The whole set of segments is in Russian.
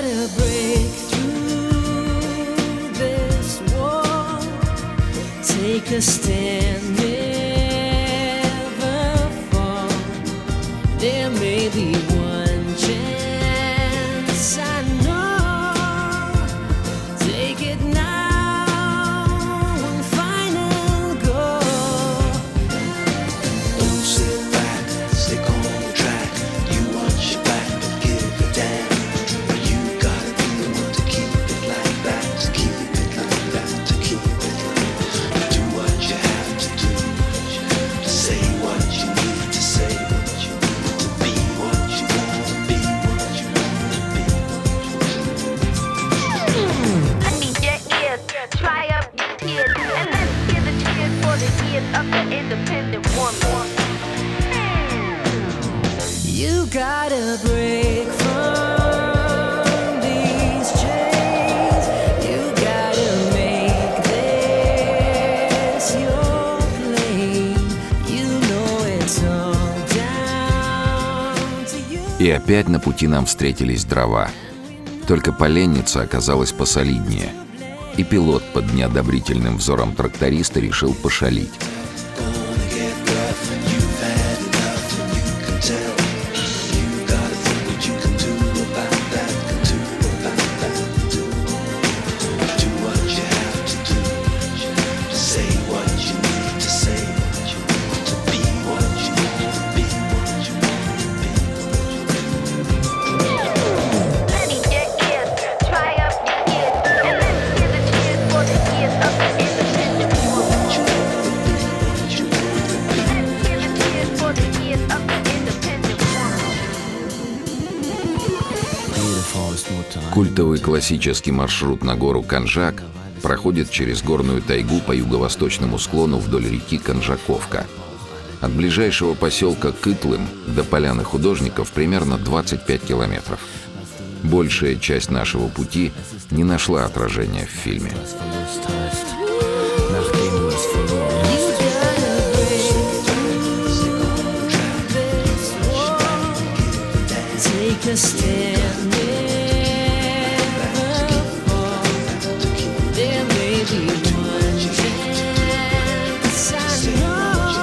gotta break through this wall. Take a stand, never fall. There may be one chance, I know. Take it now, one final go. Don't sit back, stick on the track. You watch your back, but give a damn. You gotta be the one to keep it like that, to keep it like that, to keep it like that. Do what you have to do, say what you need to say, what you need to be, what you wanna be, what you wanna be. I need your ears, try up your tears, and let's give a cheer for the years of the independent woman. You gotta break from these chains. You gotta make this your plane. You know it's all down to you. И опять на пути нам встретились дрова. Только поленница оказалась посолиднее. И пилот под неодобрительным взором тракториста решил пошалить. Gonna get rough, you've had enough, and you can tell. You gotta think what you can do about that, do about that, do. Do what you have to do, say what you need to say, what you need to be, what you wanna be, what you wanna be. I need your ears, try up your ears, and let's give a cheer for the years of the independent woman. Let's give a cheer for the years of the independent woman. Культовый классический маршрут на гору Канжак проходит через горную тайгу по юго-восточному склону вдоль реки Канжаковка. От ближайшего поселка Кытлым до поляны художников примерно 25 километров. Большая часть нашего пути не нашла отражения в фильме. Take a stand, never fall. There may be one chance, I know.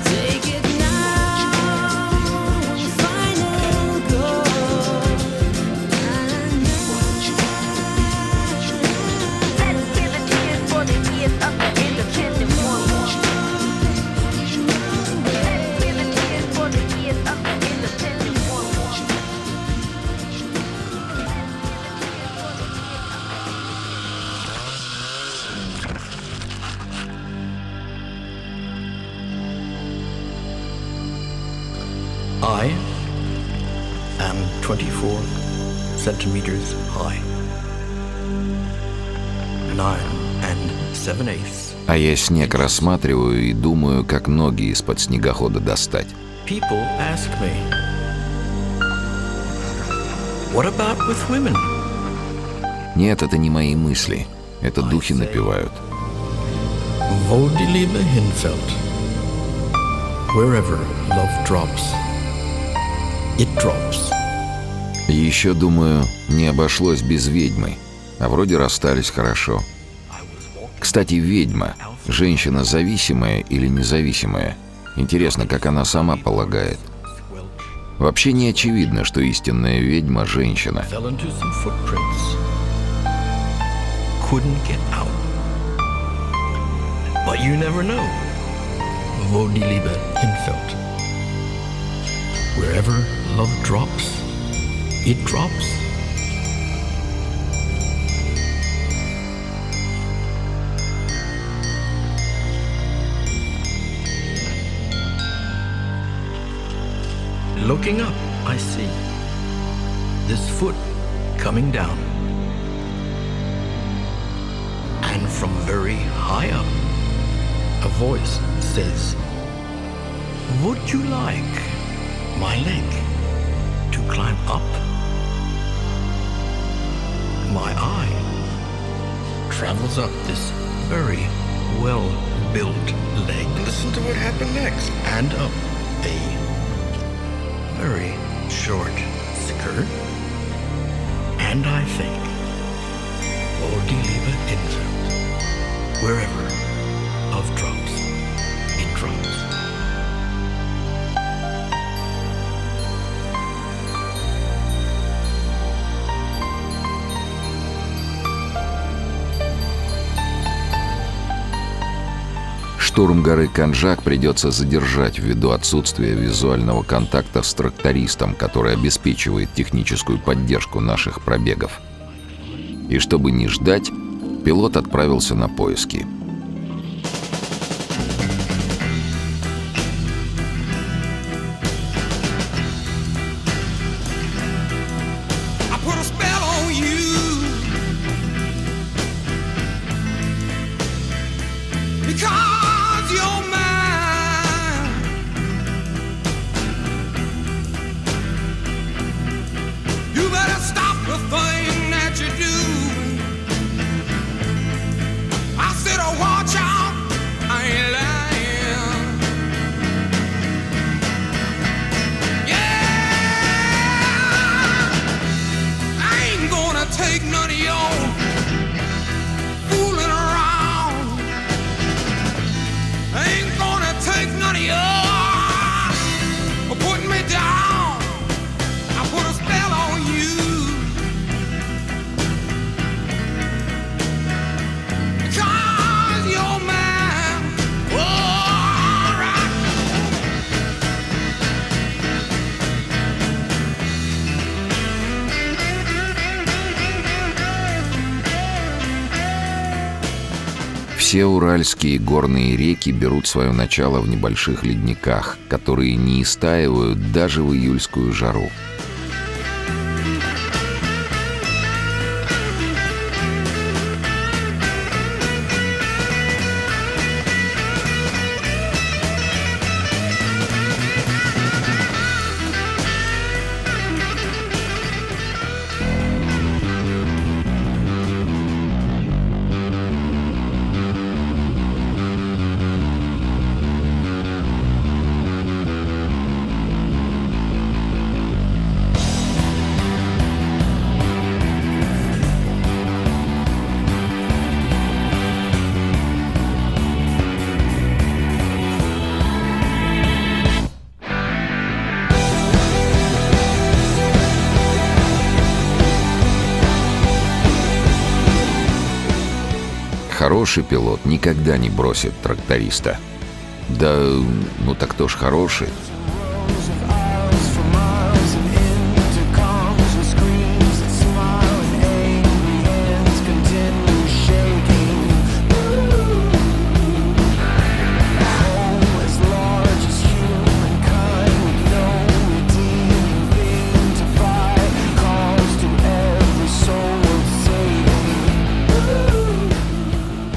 Take it now, final go. Let's give a cheer for the years of the independent woman. Let's give a cheer for the years of the independent woman. I am 24 centimeters high, 9 7/8. А я снег рассматриваю и думаю, как ноги из-под снегохода достать. People ask me, what about with women? Нет, это не мои мысли. Это духи напевают. Wo die Liebe hinfällt, wherever love drops, it drops. Еще, думаю, не обошлось без ведьмы. А вроде расстались хорошо. Кстати, ведьма – женщина зависимая или независимая? Интересно, как она сама полагает. Вообще не очевидно, что истинная ведьма – женщина. Fell into some footprints, couldn't get out. But you never know. Wo die Liebe hinfällt, wherever love drops, it drops. Looking up, I see this foot coming down. And from very high up, a voice says, would you like my leg to climb up? My eye travels up this very well-built leg. Listen to what happened next. And up a very short skirt And I think Lord Lieber Insert, wherever of drums in drums. Штурм горы Канжак придется задержать ввиду отсутствия визуального контакта с трактористом, который обеспечивает техническую поддержку наших пробегов. И чтобы не ждать, пилот отправился на поиски. I put a spell on you because you're mine. You better stop the thing that you do. I said, oh, watch out, I ain't lying. Yeah, I ain't gonna take none of your fooling around. I ain't gonna take none of your putting me down. I put a spell on you because you're mine. All right. Все уральские горные реки берут свое начало в небольших ледниках, которые не истаивают даже в июльскую жару. Хороший пилот никогда не бросит тракториста. Да, ну так кто ж хороший?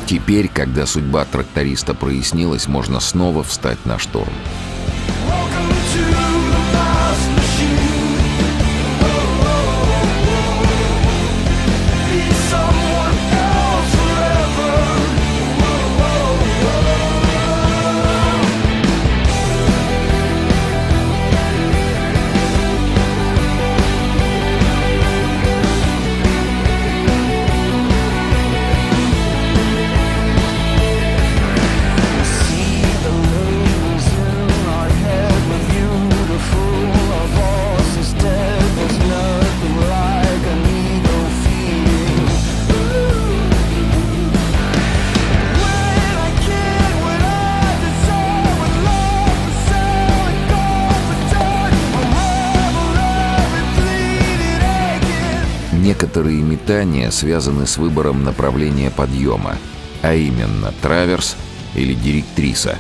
Теперь, когда судьба тракториста прояснилась, можно снова встать на штурм. Некоторые метания связаны с выбором направления подъема, а именно траверс или директриса.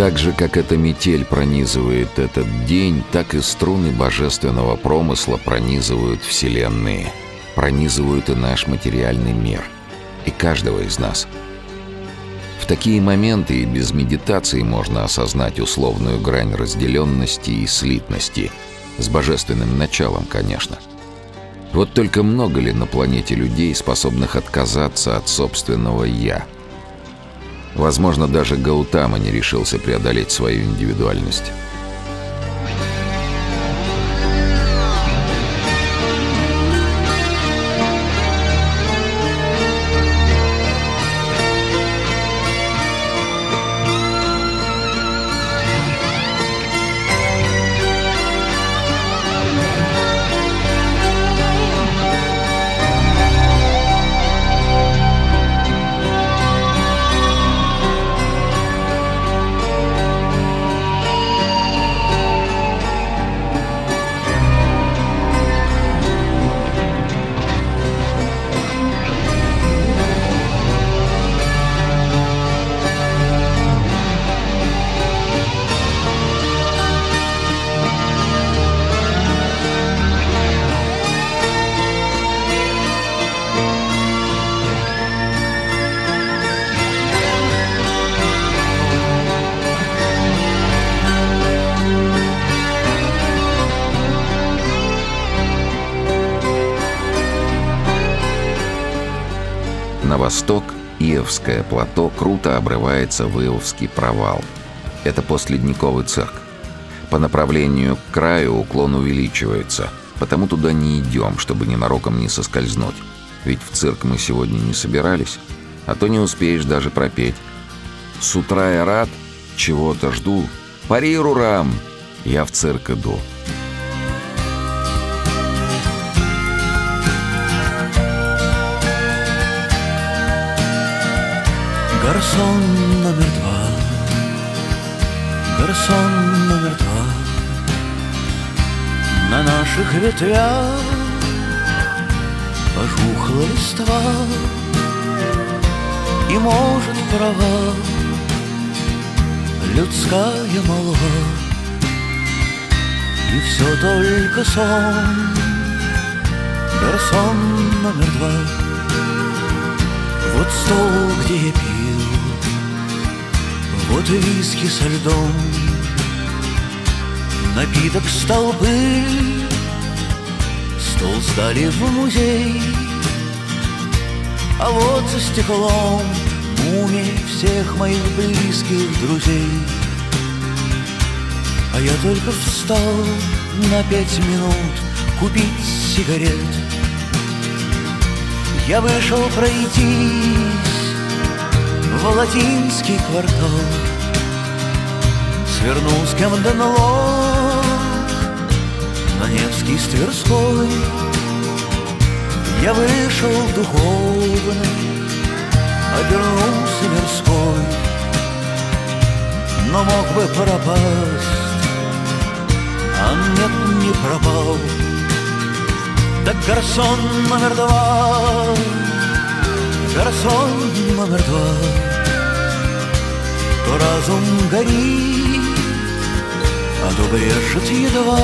Так же, как эта метель пронизывает этот день, так и струны божественного промысла пронизывают вселенные, пронизывают и наш материальный мир, и каждого из нас. В такие моменты и без медитации можно осознать условную грань разделенности и слитности, с божественным началом, конечно. Вот только много ли на планете людей, способных отказаться от собственного «я»? Возможно, даже Гаутама не решился преодолеть свою индивидуальность. На восток Иовское плато круто обрывается в Иовский провал. Это постледниковый цирк. По направлению к краю уклон увеличивается, потому туда не идем, чтобы ненароком не соскользнуть. Ведь в цирк мы сегодня не собирались, а то не успеешь даже пропеть. С утра я рад, чего-то жду. Пари, Рурам, я в цирк иду. Гарсон номер два, гарсон номер два, на наших ветвях пожухла листва, и, может, права людская молва, и все только сон. Гарсон номер два, вот стол, где я пил, вот виски со льдом, напиток столбы, стол сдали в музей, а вот за стеклом мумии всех моих близких друзей. А я только встал на 5 минут купить сигарет. Я вышел пройтись в латинский квартал, свернул с Камден-Лог на Невский с Тверской. Я вышел духовный, обернулся мирской, но мог бы пропасть, а нет, не пропал. Так гарсон номер два, гарсон номер два, то разум горит, а то брежет едва,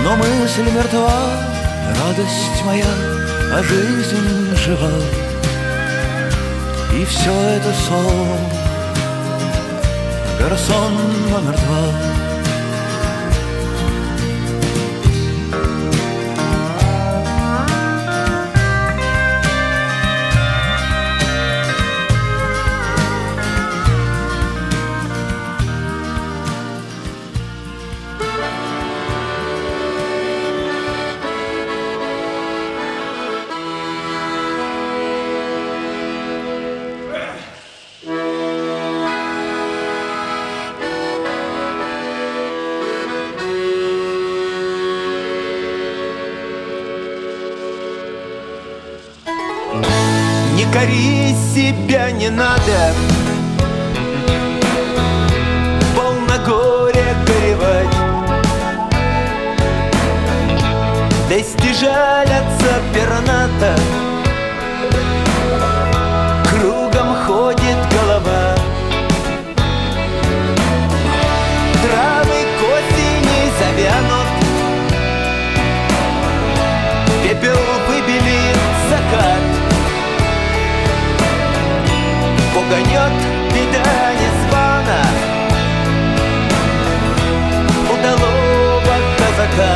но мысль мертва, радость моя, а жизнь жива. И все это сон, гарсон номер два. Не кори себя, не надо полногорья горевать. Достижалятся перната, кругом ходит голова. пуганет беда незвана. Удалого казака,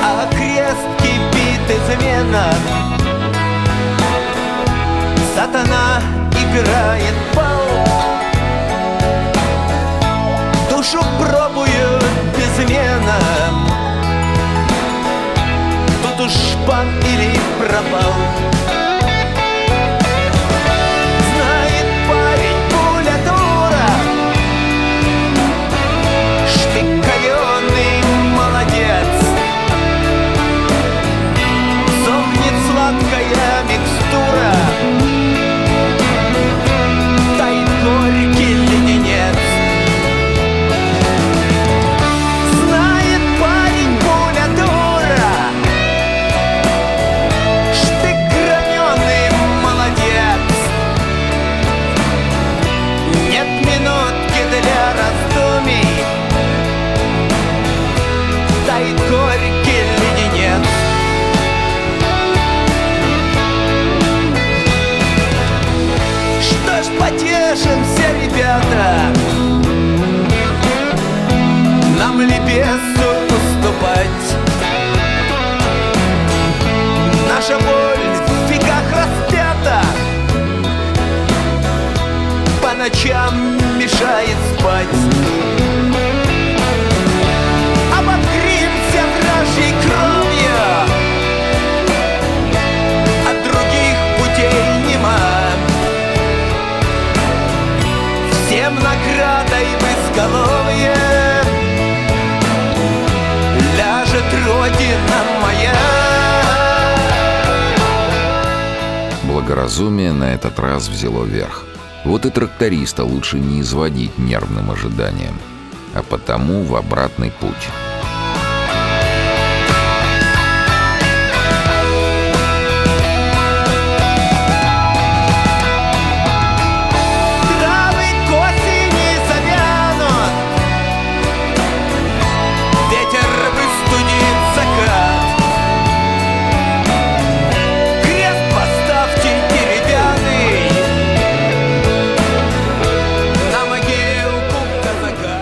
а крест кипит измена. Сатана играет бал, душу пробует безмена. Тут уж пан или пропал. Знает парень, пуля дура, штык калёный, молодец. Сохнет сладкая микстура, тает горький леденец. Знает парень, пуля дура, штык граненый, молодец. Нет минутки для раздумий, тает горький леденец. Что ж, потешимся, ребята, нам ли бесу уступать? Наша боль в веках распята, по ночам мешает спать. Обогримся вражьей кровью, от других путей нема. Всем наградой в изголовье ляжет Родина моя. Благоразумие на этот раз взяло верх. Вот и тракториста лучше не изводить нервным ожиданием, а потому в обратный путь. Травы к осени завянут, ветер выстудит закат. Крест поставьте деревянный на могилку казака.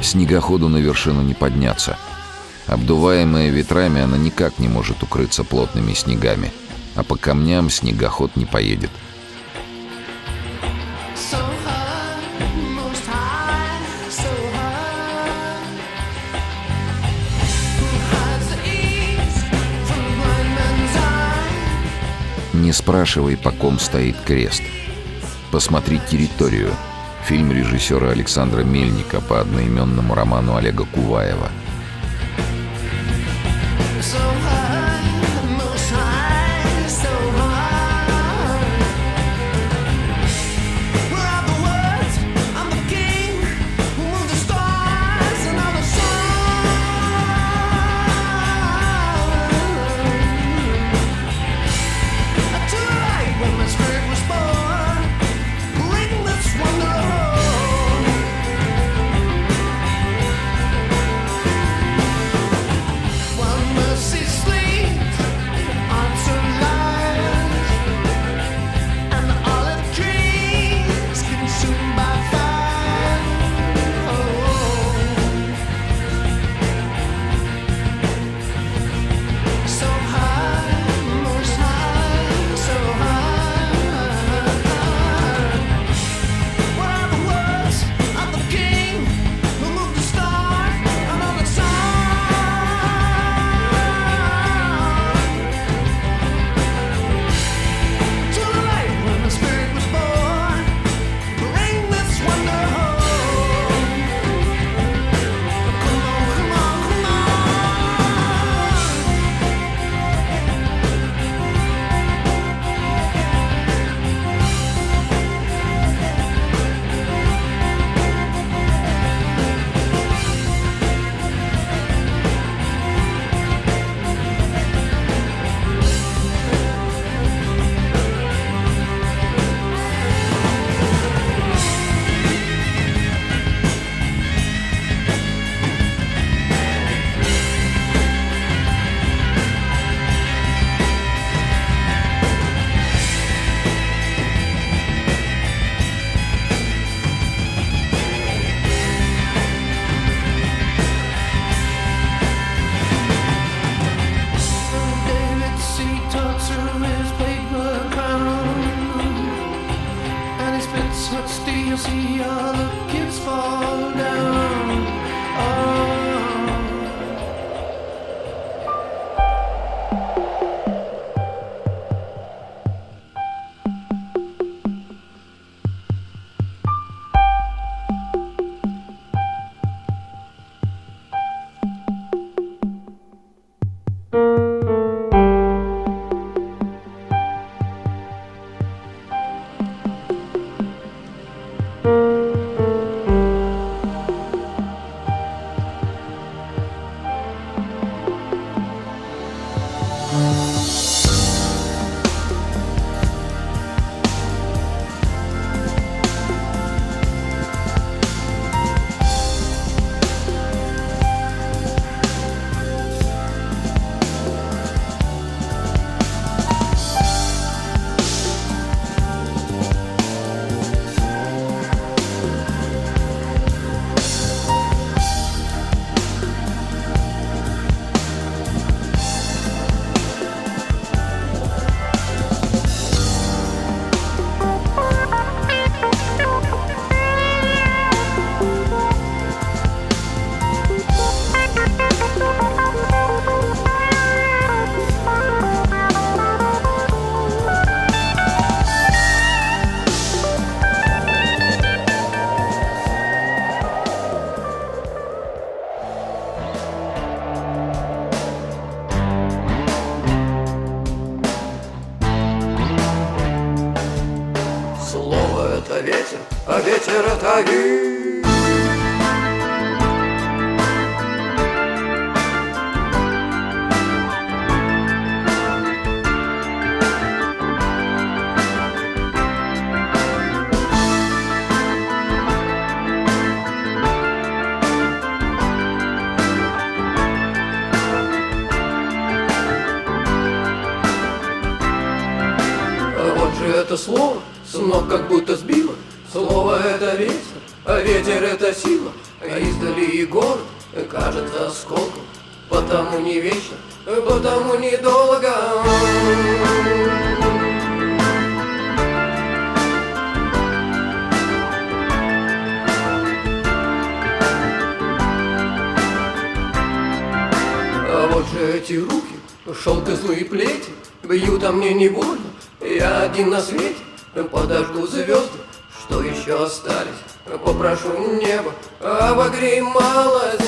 Снегоходу на вершину не подняться. Обдуваемая ветрами, она никак не может укрыться плотными снегами, а по камням снегоход не поедет. So high, most high, so high. Who hides the east from blind man's eye? Не спрашивай, по ком стоит крест. Посмотри территорию. Фильм режиссера Александра Мельника по одноименному роману Олега Куваева. So high, most high, so high. Where are the words? I'm the king who moved the stars and all the sun. To the right when my spirit was born, ring this wonder on. One mercy while the kids fall down. Oh. Слово это ветер, а ветер это вид. А вот же это слово с ног как будто сбило. Слово это ветер, а ветер это сила. А издали и город кажется осколком. Потому не вечно, потому недолго. А вот же эти руки, шелк и злые плети, бьют, а мне не больно. Я один на свете, подожду звезды, что еще остались. Попрошу небо, обогрей малость.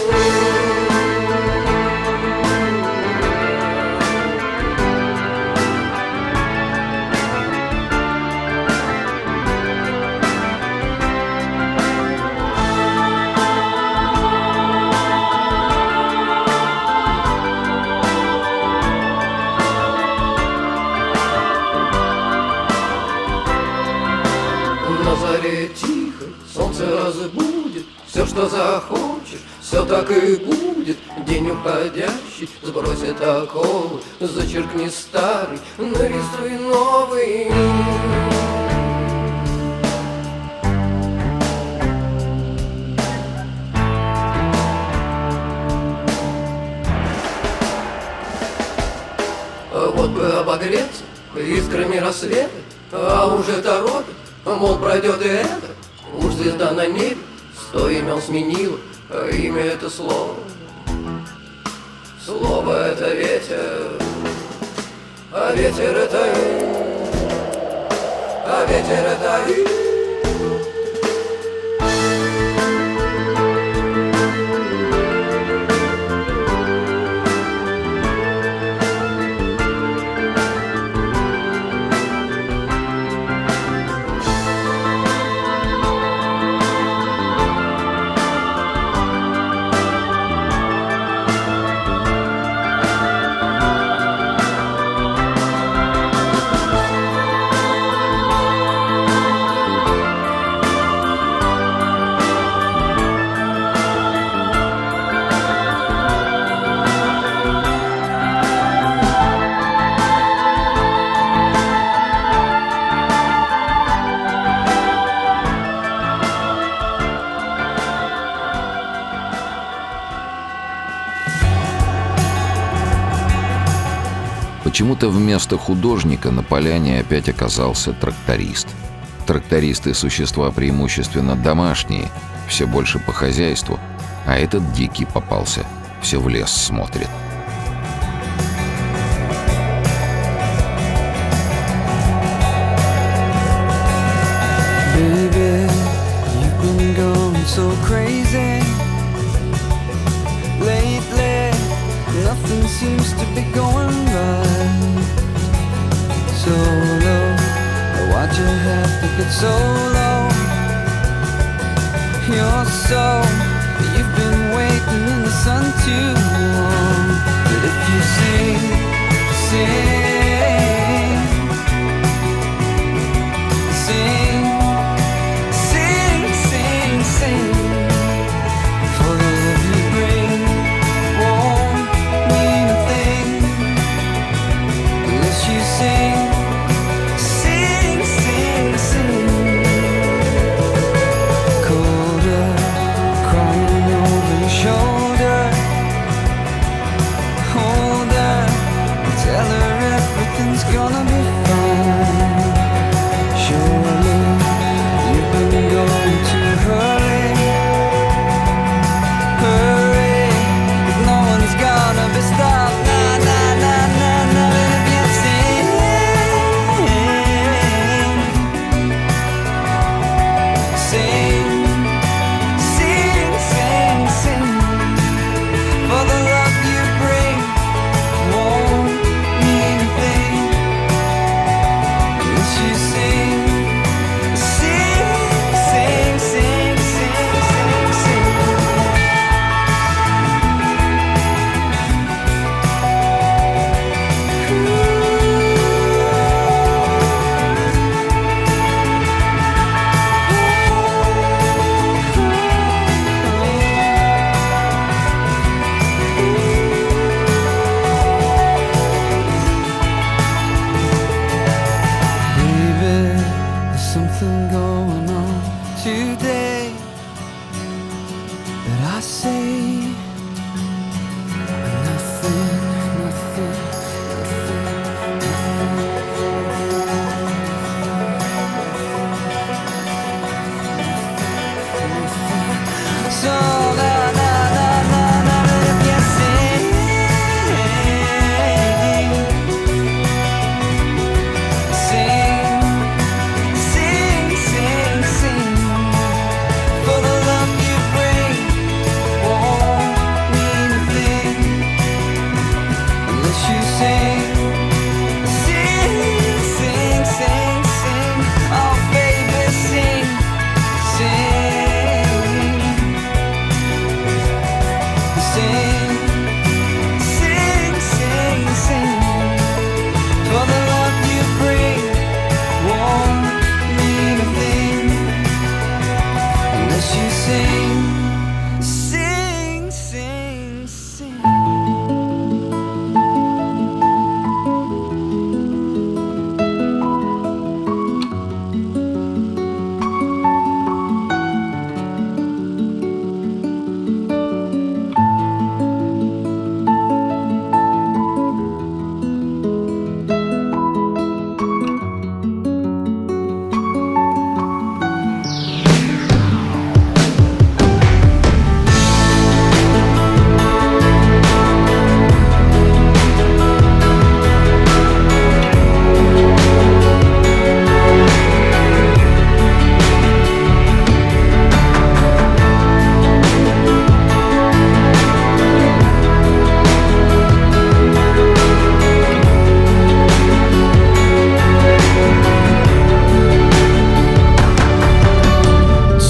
На заре тихо солнце разбудит. Все, что захочешь, все так и будет. День уходящий сбросит оковы. Зачеркни старый, нарисуй новый. Вот бы обогреться искрами рассвета, а уже торопит, мол, пройдет и это. Уж звезда на небе 100 имен сменила, а имя это слово. Слово это ветер, а ветер это а ветер это Почему-то вместо художника на поляне опять оказался тракторист. трактористы – существа преимущественно домашние, все больше по хозяйству, а этот дикий попался, все в лес смотрит. Baby, you've been going so crazy lately. Nothing seems to be going right. So low, why'd you have to get so low? You're so, you've been waiting in the sun too long. But if you sing, sing, sing, sing, sing, sing, for the love you bring won't mean a thing unless you sing, sing, sing, sing. Colder, crying over your shoulder. Hold her, tell her everything's gonna be fine. Surely you've been going too hurry, hurry. If no one's gonna be stopped, nah, nah, nah, nah, nah. And if you sing, sing, sing, sing, sing, for the love you bring won't mean a thing unless you sing, sing, sing, sing, sing, sing, sing. Baby, there's something going on today that I say nothing, nothing, nothing. So na na na na na, if you sing, sing, sing, sing, sing, for the love you bring won't mean a thing unless you sing, sing, sing, sing, sing. Oh baby, sing, sing, sing, sing, sing, sing, for the love you bring won't mean a thing unless you sing, sing, sing, sing.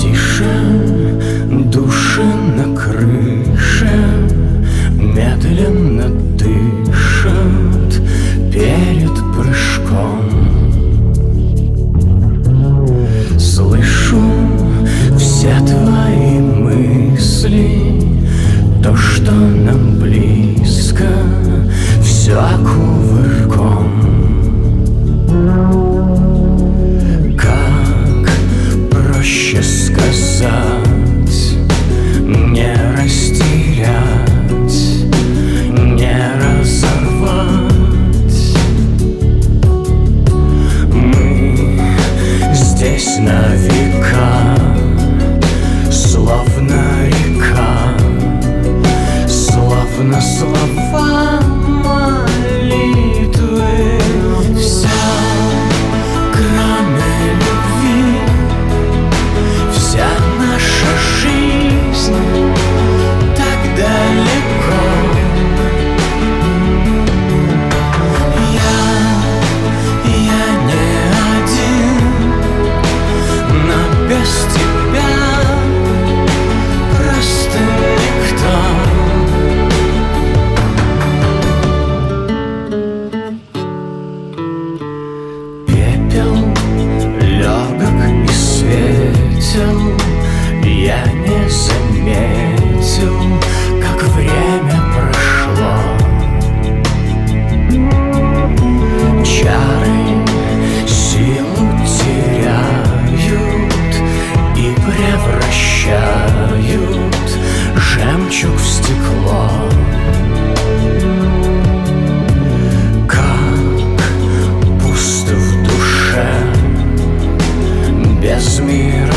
Тише, души на крыше медленно дышат перед прыжком. Слышу все твои мысли, то, что нам близко, все кувырком. Как проще сказать, не растерять, не разорвать. Мы здесь превращают жемчуг в стекло. Как пусто в душе без мира